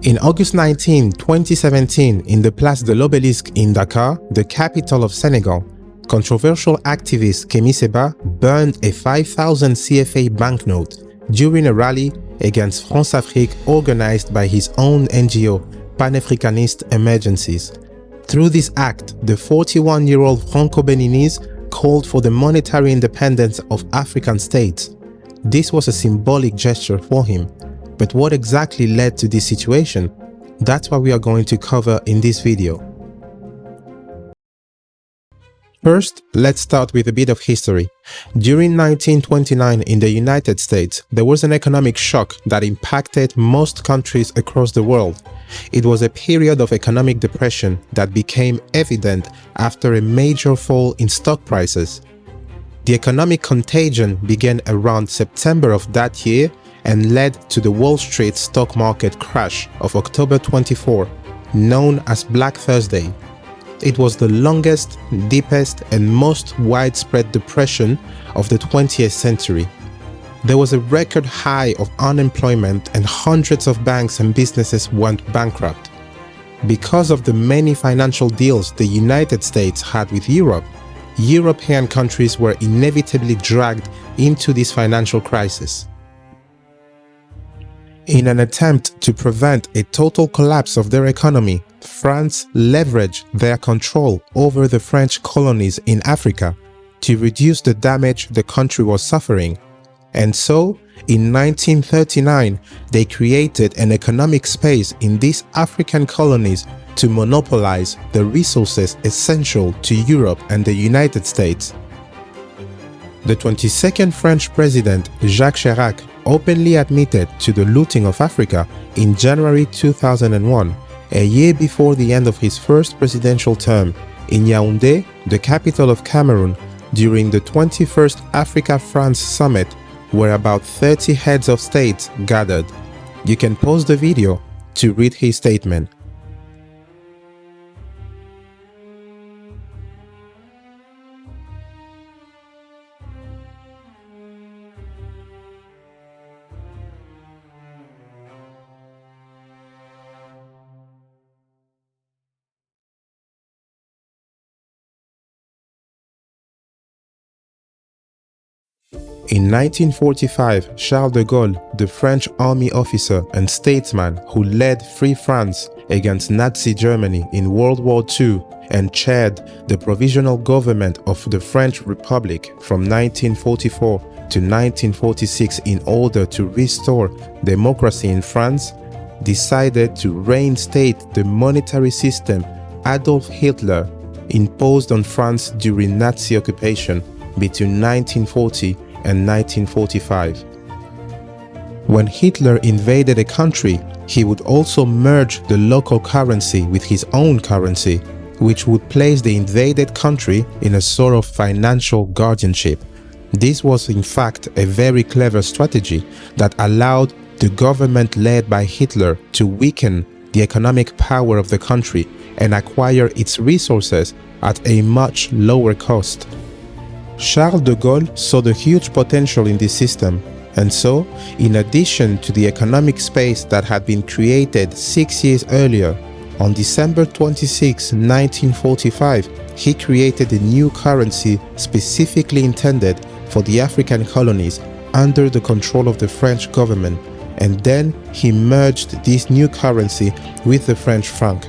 In August 19, 2017, in the Place de l'Obélisque in Dakar, the capital of Senegal, controversial activist Kémi Séba burned a 5,000 CFA banknote during a rally against France-Afrique organized by his own NGO, Pan-Africanist Emergencies. Through this act, the 41-year-old Franco-Beninese called for the monetary independence of African states. This was a symbolic gesture for him. But what exactly led to this situation? That's what we are going to cover in this video. First, let's start with a bit of history. During 1929 in the United States, there was an economic shock that impacted most countries across the world. It was a period of economic depression that became evident after a major fall in stock prices. The economic contagion began around September of that year and led to the Wall Street stock market crash of October 24, known as Black Thursday. It was the longest, deepest, and most widespread depression of the 20th century. There was a record high of unemployment and hundreds of banks and businesses went bankrupt. Because of the many financial deals the United States had with Europe, European countries were inevitably dragged into this financial crisis. In an attempt to prevent a total collapse of their economy, France leveraged their control over the French colonies in Africa to reduce the damage the country was suffering. And so, in 1939, they created an economic space in these African colonies to monopolize the resources essential to Europe and the United States. The 22nd French president, Jacques Chirac, openly admitted to the looting of Africa in January 2001, a year before the end of his first presidential term, in Yaoundé, the capital of Cameroon, during the 21st Africa-France Summit, where about 30 heads of states gathered. You can pause the video to read his statement. In 1945, Charles de Gaulle, the French army officer and statesman who led Free France against Nazi Germany in World War II and chaired the provisional government of the French Republic from 1944 to 1946 in order to restore democracy in France, decided to reinstate the monetary system Adolf Hitler imposed on France during Nazi occupation between 1940 and 1945. When Hitler invaded a country, he would also merge the local currency with his own currency, which would place the invaded country in a sort of financial guardianship. This was in fact a very clever strategy that allowed the government led by Hitler to weaken the economic power of the country and acquire its resources at a much lower cost. Charles de Gaulle saw the huge potential in this system, and so, in addition to the economic space that had been created 6 years earlier, on December 26, 1945, he created a new currency specifically intended for the African colonies under the control of the French government, and then he merged this new currency with the French franc.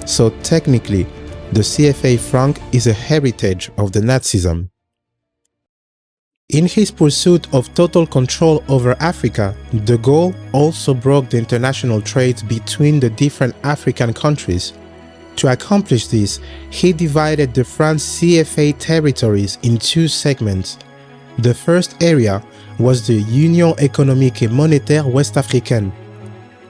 So technically, the CFA franc is a heritage of the Nazism. In his pursuit of total control over Africa, de Gaulle also broke the international trade between the different African countries. To accomplish this, he divided the French CFA territories in two segments. The first area was the Union économique et monétaire ouest-africaine.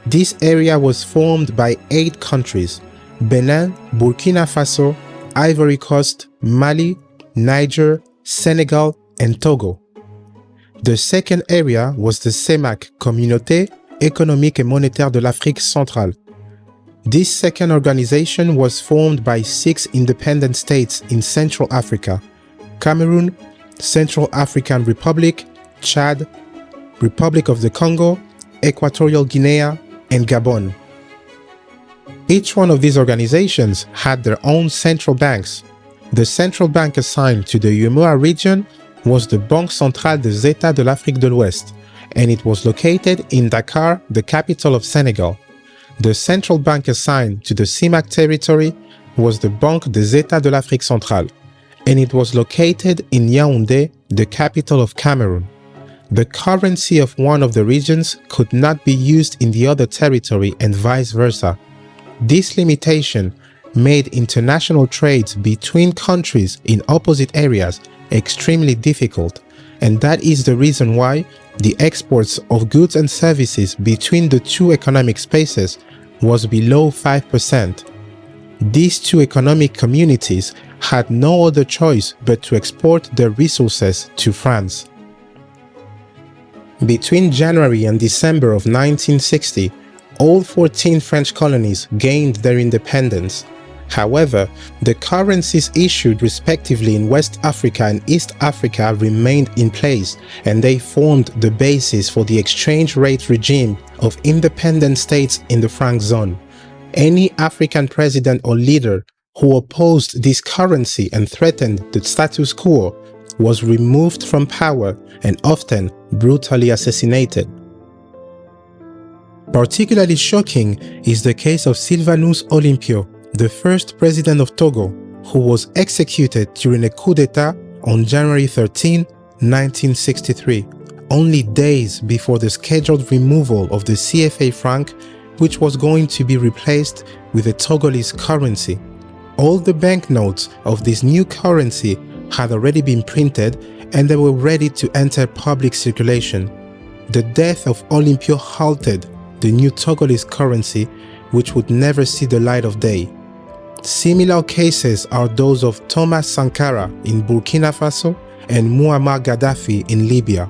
This area was formed by 8 countries: Benin, Burkina Faso, Ivory Coast, Mali, Niger, Senegal, and Togo. The second area was the CEMAC, Communauté économique et monétaire de l'Afrique centrale. This second organization was formed by 6 independent states in Central Africa: Cameroon, Central African Republic, Chad, Republic of the Congo, Equatorial Guinea, and Gabon. Each one of these organizations had their own central banks. The central bank assigned to the UEMOA region was the Banque Centrale des États de l'Afrique de l'Ouest, and it was located in Dakar, the capital of Senegal. The central bank assigned to the CIMAC territory was the Banque des États de l'Afrique centrale, and it was located in Yaoundé, the capital of Cameroon. The currency of one of the regions could not be used in the other territory and vice versa. This limitation made international trades between countries in opposite areas extremely difficult, and that is the reason why the exports of goods and services between the two economic spaces was below 5%. These two economic communities had no other choice but to export their resources to France. Between January and December of 1960, all 14 French colonies gained their independence. However, the currencies issued respectively in West Africa and East Africa remained in place, and they formed the basis for the exchange rate regime of independent states in the franc zone. Any African president or leader who opposed this currency and threatened the status quo was removed from power and often brutally assassinated. Particularly shocking is the case of Sylvanus Olympio, the first president of Togo, who was executed during a coup d'etat on January 13, 1963, only days before the scheduled removal of the CFA Franc, which was going to be replaced with the Togolese currency. All the banknotes of this new currency had already been printed and they were ready to enter public circulation. The death of Olympio halted the new Togolese currency, which would never see the light of day. Similar cases are those of Thomas Sankara in Burkina Faso and Muammar Gaddafi in Libya.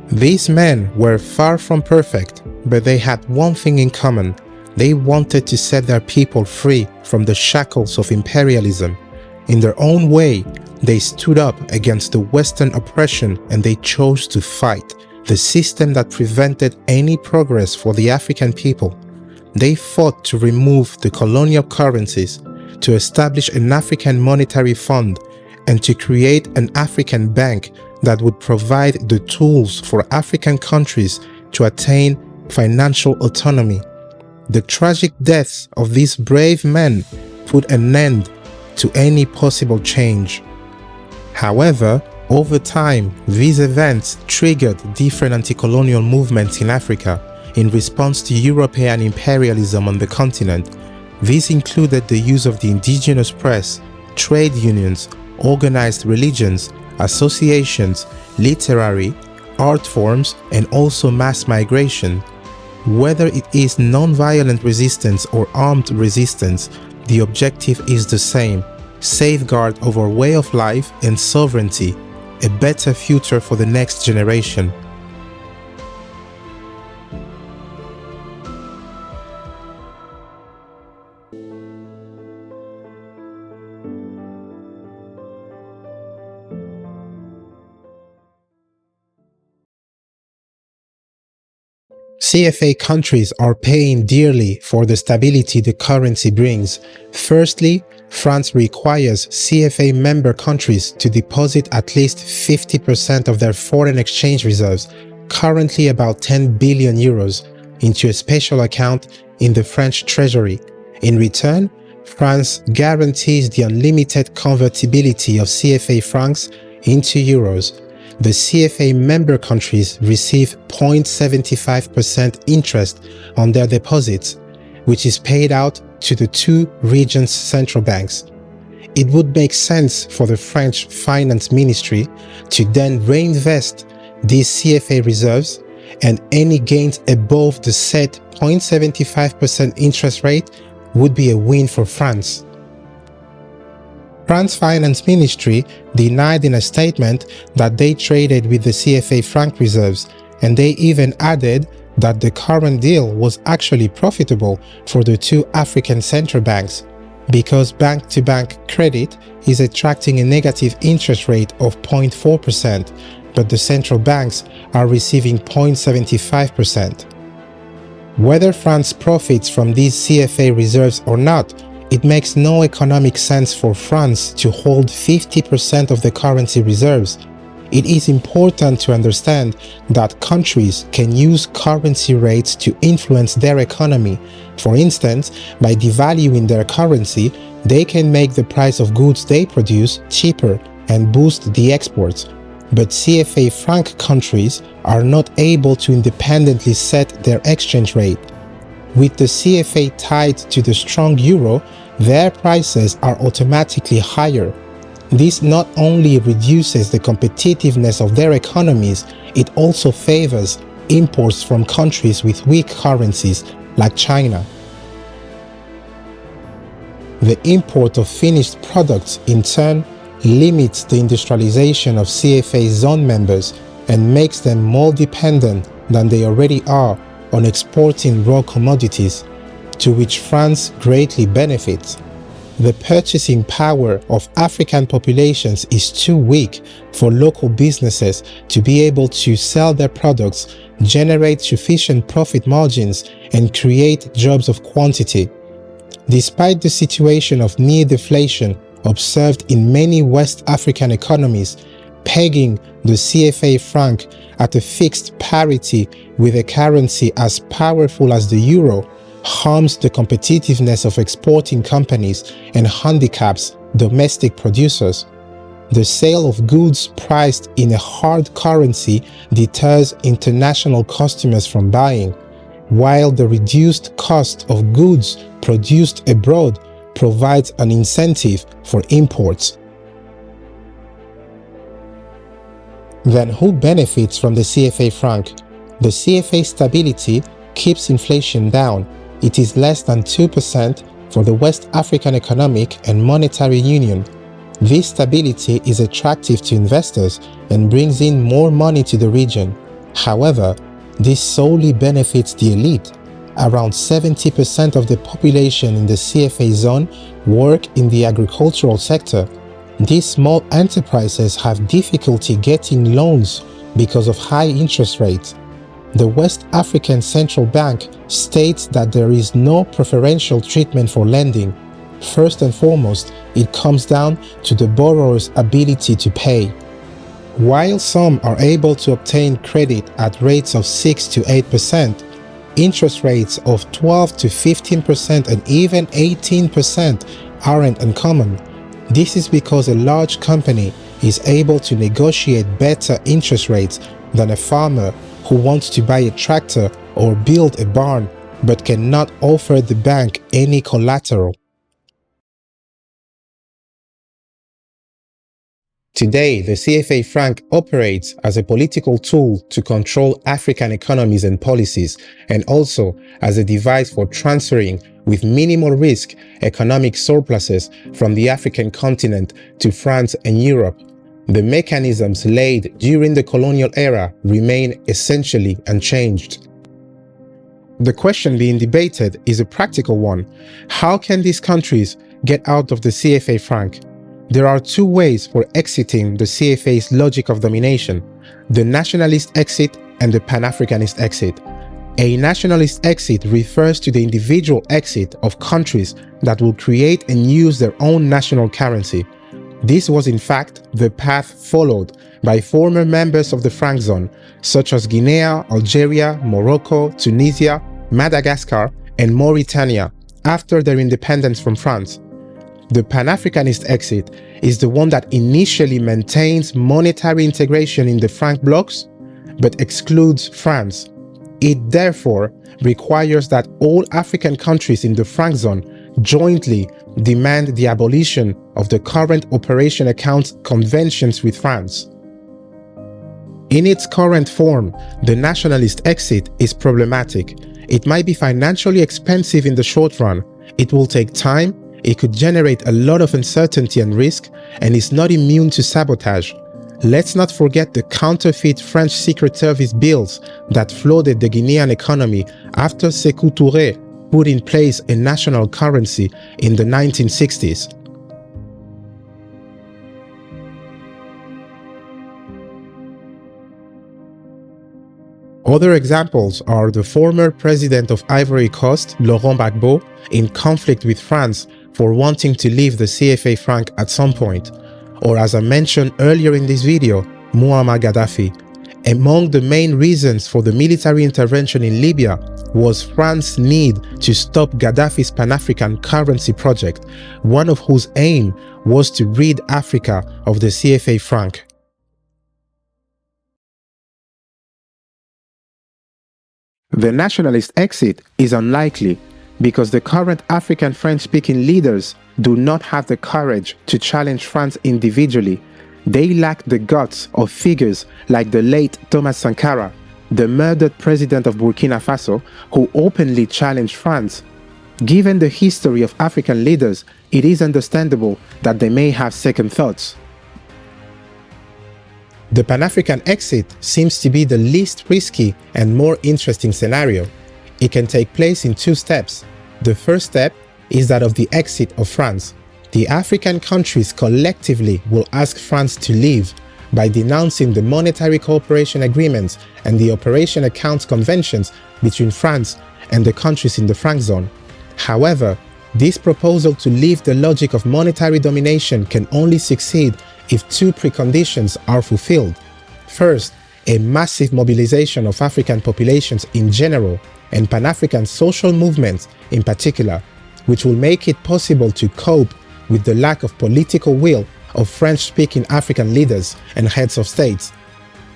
These men were far from perfect, but they had one thing in common. They wanted to set their people free from the shackles of imperialism. In their own way, they stood up against the Western oppression and they chose to fight the system that prevented any progress for the African people. They fought to remove the colonial currencies, to establish an African monetary fund, and to create an African bank that would provide the tools for African countries to attain financial autonomy. The tragic deaths of these brave men put an end to any possible change. However, over time, these events triggered different anti-colonial movements in Africa in response to European imperialism on the continent. These included the use of the indigenous press, trade unions, organized religions, associations, literary, art forms, and also mass migration. Whether it is non-violent resistance or armed resistance, the objective is the same: safeguard our way of life and sovereignty, a better future for the next generation. CFA countries are paying dearly for the stability the currency brings. Firstly, France requires CFA member countries to deposit at least 50% of their foreign exchange reserves, currently about 10 billion euros, into a special account in the French treasury. In return, France guarantees the unlimited convertibility of CFA francs into euros. The CFA member countries receive 0.75% interest on their deposits, which is paid out to the two regions' central banks. It would make sense for the French Finance Ministry to then reinvest these CFA reserves, and any gains above the set 0.75% interest rate would be a win for France. France Finance Ministry denied in a statement that they traded with the CFA franc reserves, and they even added that the current deal was actually profitable for the two African central banks, because bank-to-bank credit is attracting a negative interest rate of 0.4%, but the central banks are receiving 0.75%. Whether France profits from these CFA reserves or not, it makes no economic sense for France to hold 50% of the currency reserves. It is important to understand that countries can use currency rates to influence their economy. For instance, by devaluing their currency, they can make the price of goods they produce cheaper and boost the exports. But CFA Franc countries are not able to independently set their exchange rate. With the CFA tied to the strong euro, their prices are automatically higher. This not only reduces the competitiveness of their economies, it also favors imports from countries with weak currencies like China. The import of finished products, in turn, limits the industrialization of CFA zone members and makes them more dependent than they already are on exporting raw commodities, to which France greatly benefits. The purchasing power of African populations is too weak for local businesses to be able to sell their products, generate sufficient profit margins, and create jobs of quantity. Despite the situation of near deflation observed in many West African economies, pegging the CFA franc at a fixed parity with a currency as powerful as the euro harms the competitiveness of exporting companies and handicaps domestic producers. The sale of goods priced in a hard currency deters international customers from buying, while the reduced cost of goods produced abroad provides an incentive for imports. Then who benefits from the CFA franc? The CFA stability keeps inflation down. It is less than 2% for the West African Economic and Monetary Union. This stability is attractive to investors and brings in more money to the region. However, this solely benefits the elite. Around 70% of the population in the CFA zone work in the agricultural sector. These small enterprises have difficulty getting loans because of high interest rates. The West African Central Bank states that there is no preferential treatment for lending. First and foremost, it comes down to the borrower's ability to pay. While some are able to obtain credit at rates of 6 to 8%, interest rates of 12 to 15% and even 18% aren't uncommon. This is because a large company is able to negotiate better interest rates than a farmer who wants to buy a tractor or build a barn but cannot offer the bank any collateral. Today, the CFA franc operates as a political tool to control African economies and policies, and also as a device for transferring, with minimal risk, economic surpluses from the African continent to France and Europe. The mechanisms laid during the colonial era remain essentially unchanged. The question being debated is a practical one. How can these countries get out of the CFA franc? There are two ways for exiting the CFA's logic of domination: the nationalist exit and the Pan-Africanist exit. A nationalist exit refers to the individual exit of countries that will create and use their own national currency. This was in fact the path followed by former members of the franc zone, such as Guinea, Algeria, Morocco, Tunisia, Madagascar, and Mauritania after their independence from France. The Pan-Africanist exit is the one that initially maintains monetary integration in the franc blocs, but excludes France. It therefore requires that all African countries in the franc zone jointly demand the abolition of the current operation account conventions with France. In its current form, the nationalist exit is problematic. It might be financially expensive in the short run. It will take time, it could generate a lot of uncertainty and risk, and is not immune to sabotage. Let's not forget the counterfeit French Secret Service bills that flooded the Guinean economy after Sékou Touré put in place a national currency in the 1960s. Other examples are the former president of Ivory Coast, Laurent Gbagbo, in conflict with France for wanting to leave the CFA Franc at some point, or as I mentioned earlier in this video, Muammar Gaddafi. Among the main reasons for the military intervention in Libya was France's need to stop Gaddafi's Pan-African currency project, one of whose aim was to rid Africa of the CFA franc. The nationalist exit is unlikely because the current African French-speaking leaders do not have the courage to challenge France individually. They lack the guts of figures like the late Thomas Sankara, the murdered president of Burkina Faso, who openly challenged France. Given the history of African leaders, it is understandable that they may have second thoughts. The Pan-African exit seems to be the least risky and more interesting scenario. It can take place in two steps. The first step is that of the exit of France. The African countries collectively will ask France to leave by denouncing the monetary cooperation agreements and the operation accounts conventions between France and the countries in the franc zone. However, this proposal to leave the logic of monetary domination can only succeed if two preconditions are fulfilled. First, a massive mobilization of African populations in general and Pan-African social movements in particular, which will make it possible to cope with the lack of political will of French-speaking African leaders and heads of states.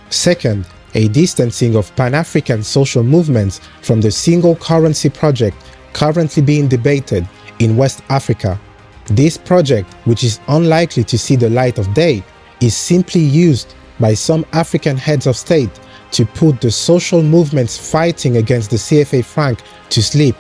Second, a distancing of Pan-African social movements from the single currency project currently being debated in West Africa. This project, which is unlikely to see the light of day, is simply used by some African heads of state to put the social movements fighting against the CFA franc to sleep.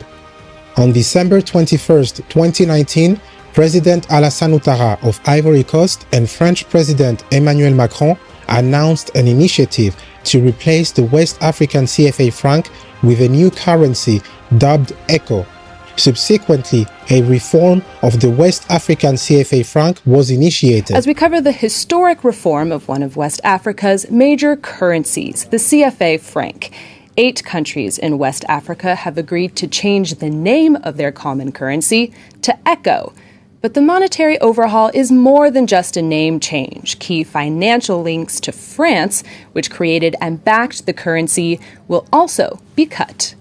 On December 21, 2019, President Alassane Ouattara of Ivory Coast and French President Emmanuel Macron announced an initiative to replace the West African CFA franc with a new currency dubbed ECO. Subsequently, a reform of the West African CFA franc was initiated. As we cover the historic reform of one of West Africa's major currencies, the CFA franc. 8 countries in West Africa have agreed to change the name of their common currency to ECO. But the monetary overhaul is more than just a name change. Key financial links to France, which created and backed the currency, will also be cut.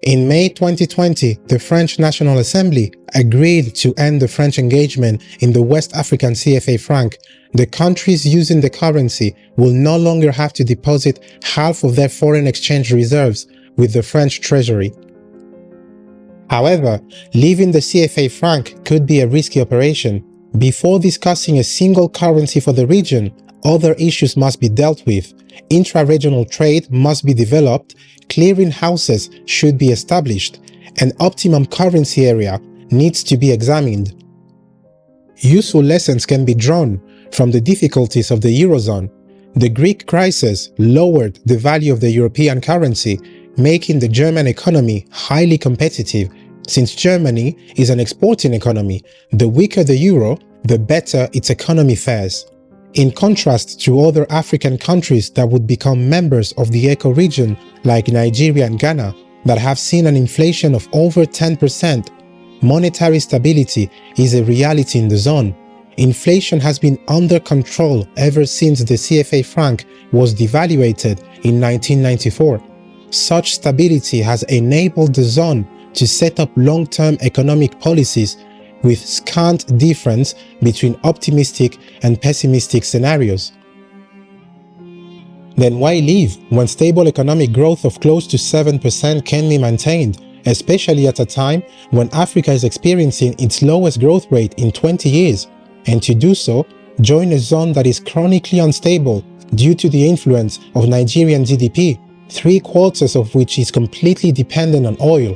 In May 2020, the French National Assembly agreed to end the French engagement in the West African CFA franc. The countries using the currency will no longer have to deposit half of their foreign exchange reserves with the French treasury. However, leaving the CFA franc could be a risky operation. Before discussing a single currency for the region, other issues must be dealt with. Intra-regional trade must be developed, clearing houses should be established, an optimum currency area needs to be examined. Useful lessons can be drawn from the difficulties of the Eurozone. The Greek crisis lowered the value of the European currency, making the German economy highly competitive. Since Germany is an exporting economy, the weaker the euro, the better its economy fares. In contrast to other African countries that would become members of the ECO region, like Nigeria and Ghana, that have seen an inflation of over 10%, monetary stability is a reality in the zone. Inflation has been under control ever since the CFA franc was devaluated in 1994. Such stability has enabled the zone to set up long-term economic policies with scant difference between optimistic and pessimistic scenarios. Then why leave when stable economic growth of close to 7% can be maintained, especially at a time when Africa is experiencing its lowest growth rate in 20 years, and to do so, join a zone that is chronically unstable due to the influence of Nigerian GDP, 3/4 of which is completely dependent on oil?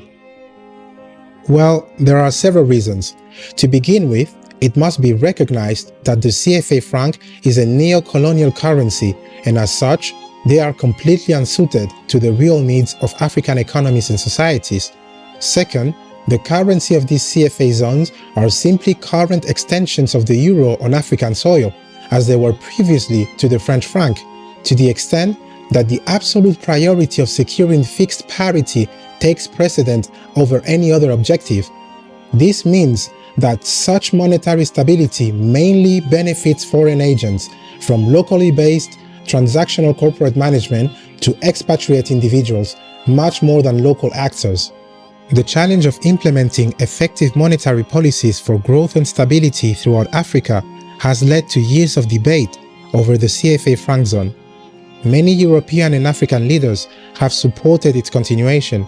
Well, there are several reasons. To begin with, it must be recognized that the CFA franc is a neo-colonial currency, and as such, they are completely unsuited to the real needs of African economies and societies. Second, the currency of these CFA zones are simply current extensions of the euro on African soil, as they were previously to the French franc, to the extent that the absolute priority of securing fixed parity takes precedent over any other objective. This means that such monetary stability mainly benefits foreign agents, from locally based transactional corporate management to expatriate individuals, much more than local actors. The challenge of implementing effective monetary policies for growth and stability throughout Africa has led to years of debate over the CFA Franc zone. Many European and African leaders have supported its continuation,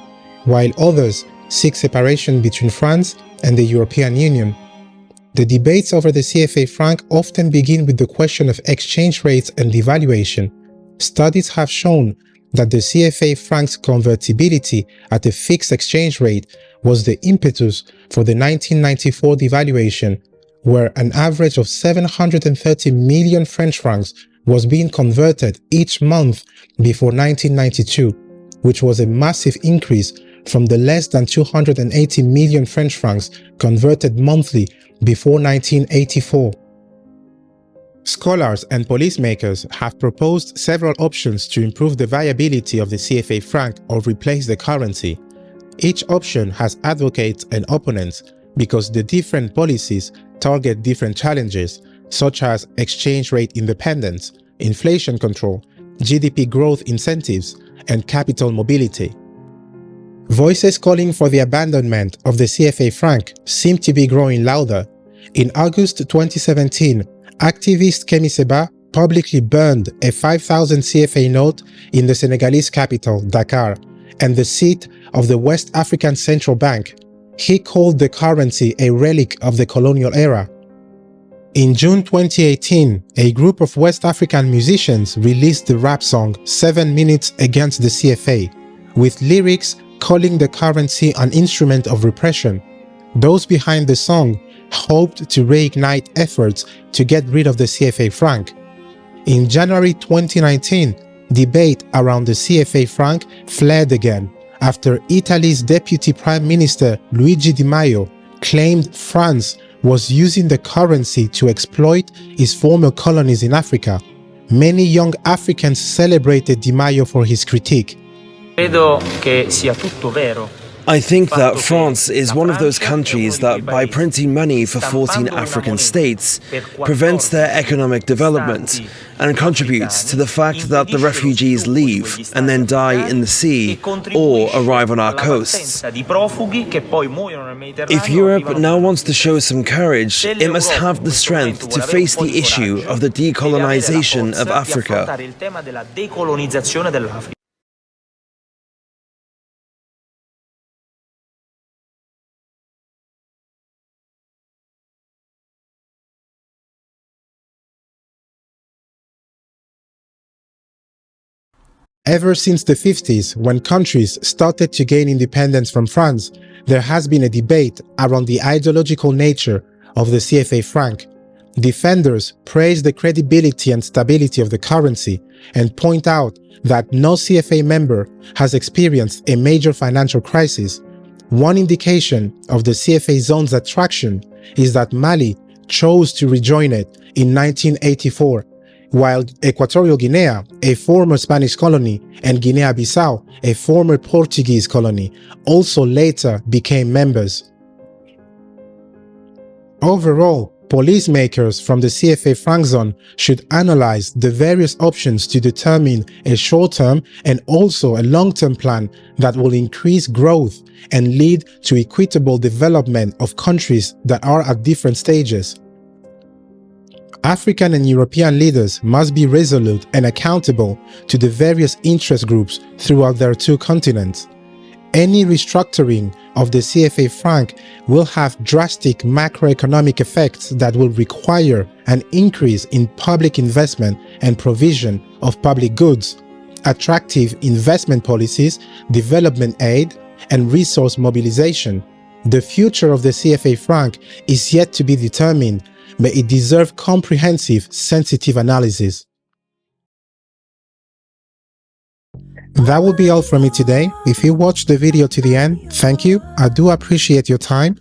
while others seek separation between France and the European Union. The debates over the CFA franc often begin with the question of exchange rates and devaluation. Studies have shown that the CFA franc's convertibility at a fixed exchange rate was the impetus for the 1994 devaluation, where an average of 730 million French francs was being converted each month before 1992, which was a massive increase from the less than 280 million French francs converted monthly before 1984. Scholars and policymakers have proposed several options to improve the viability of the CFA franc or replace the currency. Each option has advocates and opponents because the different policies target different challenges, such as exchange rate independence, inflation control, GDP growth incentives, and capital mobility. Voices calling for the abandonment of the CFA franc seem to be growing louder. In August 2017, activist Kemi Seba publicly burned a 5,000 CFA note in the Senegalese capital, Dakar, and the seat of the West African Central Bank. He called the currency a relic of the colonial era. In June 2018, a group of West African musicians released the rap song 7 Minutes Against the CFA, with lyrics calling the currency an instrument of repression. Those behind the song hoped to reignite efforts to get rid of the CFA franc. In January 2019, debate around the CFA franc flared again after Italy's Deputy Prime Minister Luigi Di Maio claimed France was using the currency to exploit its former colonies in Africa. Many young Africans celebrated Di Maio for his critique. I think that France is one of those countries that, by printing money for 14 African states, prevents their economic development and contributes to the fact that the refugees leave and then die in the sea or arrive on our coasts. If Europe now wants to show some courage, it must have the strength to face the issue of the decolonization of Africa. Ever since the 50s, when countries started to gain independence from France, there has been a debate around the ideological nature of the CFA franc. Defenders praise the credibility and stability of the currency and point out that no CFA member has experienced a major financial crisis. One indication of the CFA zone's attraction is that Mali chose to rejoin it in 1984, while Equatorial Guinea, a former Spanish colony, and Guinea-Bissau, a former Portuguese colony, also later became members. Overall, policymakers from the CFA franc zone should analyze the various options to determine a short-term and also a long-term plan that will increase growth and lead to equitable development of countries that are at different stages. African and European leaders must be resolute and accountable to the various interest groups throughout their two continents. Any restructuring of the CFA franc will have drastic macroeconomic effects that will require an increase in public investment and provision of public goods, attractive investment policies, development aid, and resource mobilization. The future of the CFA franc is yet to be determined, but it deserves comprehensive, sensitive analysis. That will be all from me today. If you watched the video to the end, thank you. I do appreciate your time.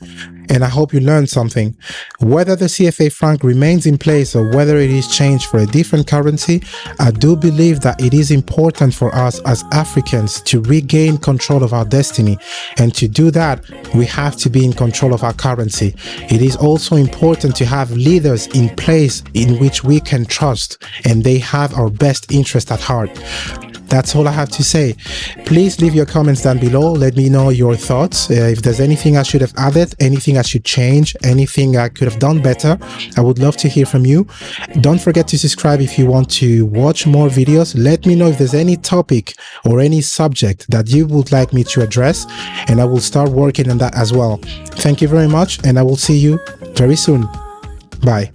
and I hope you learned something. Whether the CFA franc remains in place or whether it is changed for a different currency, I do believe that it is important for us as Africans to regain control of our destiny, and to do that, we have to be in control of our currency. It is also important to have leaders in place in which we can trust, and they have our best interest at heart. That's all I have to say. Please leave your comments down below. Let me know your thoughts. If there's anything I should have added, anything I should change, anything I could have done better, I would love to hear from you. Don't forget to subscribe if you want to watch more videos. Let me know if there's any topic or any subject that you would like me to address, and I will start working on that as well. Thank you very much, and I will see you very soon. Bye.